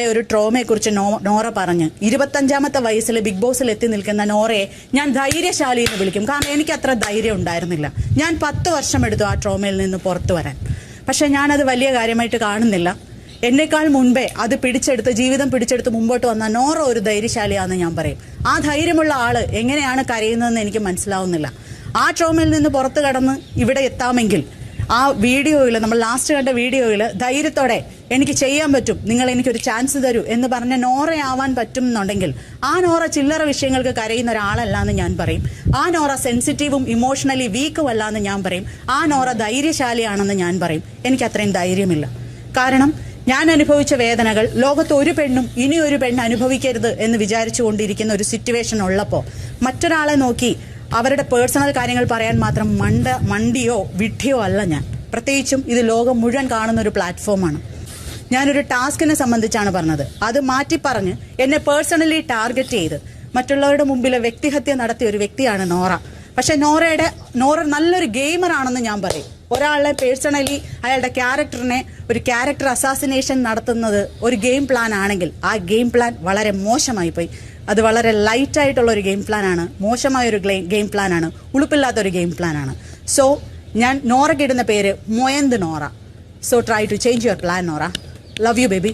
ഒരു ട്രോമയെക്കുറിച്ച് നോറ പറഞ്ഞ് 25ാമത്തെ വയസ്സിൽ ബിഗ് ബോസിൽ എത്തി നിൽക്കുന്ന നോറയെ ഞാൻ ധൈര്യശാലി എന്ന് വിളിക്കും. കാരണം എനിക്ക് അത്ര ധൈര്യം ഉണ്ടായിരുന്നില്ല. ഞാൻ 10 വർഷം എടുത്തു ആ ട്രോമയിൽ നിന്ന് പുറത്തു വരാൻ. പക്ഷെ ഞാനത് വലിയ കാര്യമായിട്ട് കാണുന്നില്ല. എന്നേക്കാൾ മുൻപേ അത് ജീവിതം പിടിച്ചെടുത്ത് മുമ്പോട്ട് വന്ന നോറ ഒരു ധൈര്യശാലിയാണെന്ന് ഞാൻ പറയും. ആ ധൈര്യമുള്ള ആള് എങ്ങനെയാണ് കരയുന്നതെന്ന് എനിക്ക് മനസ്സിലാവുന്നില്ല. ആ ട്രോമയിൽ നിന്ന് പുറത്തു കടന്ന് ഇവിടെ എത്താമെങ്കിൽ ആ വീഡിയോയിൽ, നമ്മൾ ലാസ്റ്റ് കണ്ട വീഡിയോയിൽ ധൈര്യത്തോടെ എനിക്ക് ചെയ്യാൻ പറ്റും, നിങ്ങൾ എനിക്കൊരു ചാൻസ് തരൂ എന്ന് പറഞ്ഞ നോറയാവാൻ പറ്റും എന്നുണ്ടെങ്കിൽ ആ നോറ ചില്ലറ വിഷയങ്ങൾക്ക് കരയുന്ന ഒരാളല്ല എന്ന് ഞാൻ പറയും. ആ നോറ സെൻസിറ്റീവും ഇമോഷണലി വീക്കും അല്ല എന്ന് ഞാൻ പറയും. ആ നോറ ധൈര്യശാലിയാണെന്ന് ഞാൻ പറയും. എനിക്ക് അത്രയും ധൈര്യമില്ല. കാരണം ഞാൻ അനുഭവിച്ച വേദനകൾ ലോകത്ത് ഒരു പെണ്ണും ഇനി ഒരു പെണ്ണ് അനുഭവിക്കരുത് എന്ന് വിചാരിച്ചുകൊണ്ടിരിക്കുന്ന ഒരു സിറ്റുവേഷൻ ഉള്ളപ്പോൾ മറ്റൊരാളെ നോക്കി അവരുടെ പേഴ്സണൽ കാര്യങ്ങൾ പറയാൻ മാത്രം മണ്ടിയോ വിഡ്ഢിയോ അല്ല ഞാൻ. പ്രത്യേകിച്ചും ഇത് ലോകം മുഴുവൻ കാണുന്ന ഒരു പ്ലാറ്റ്ഫോമാണ്. ഞാനൊരു ടാസ്കിനെ സംബന്ധിച്ചാണ് പറഞ്ഞത്. അത് മാറ്റി പറഞ്ഞ് എന്നെ പേഴ്സണലി ടാർഗറ്റ് ചെയ്ത് മറ്റുള്ളവരുടെ മുമ്പിൽ വ്യക്തിഹത്യ നടത്തിയ ഒരു വ്യക്തിയാണ് നോറ. പക്ഷെ നോറ നല്ലൊരു ഗെയിമറാണെന്ന് ഞാൻ പറയും. ഒരാളെ പേഴ്സണലി അയാളുടെ ഒരു ക്യാരക്ടർ അസാസിനേഷൻ നടത്തുന്നത് ഒരു ഗെയിം പ്ലാൻ ആണെങ്കിൽ ആ ഗെയിം പ്ലാൻ വളരെ മോശമായി പോയി. അത് വളരെ ലൈറ്റായിട്ടുള്ള ഒരു ഗെയിം പ്ലാനാണ്, മോശമായൊരു ഗെയിം പ്ലാനാണ്, ഉളുപ്പില്ലാത്തൊരു ഗെയിം പ്ലാനാണ്. സോ ഞാൻ നോറയ്ക്ക് ഇടുന്ന പേര് മൊയന്ത് Nora. So try to change your plan Nora. Love you baby.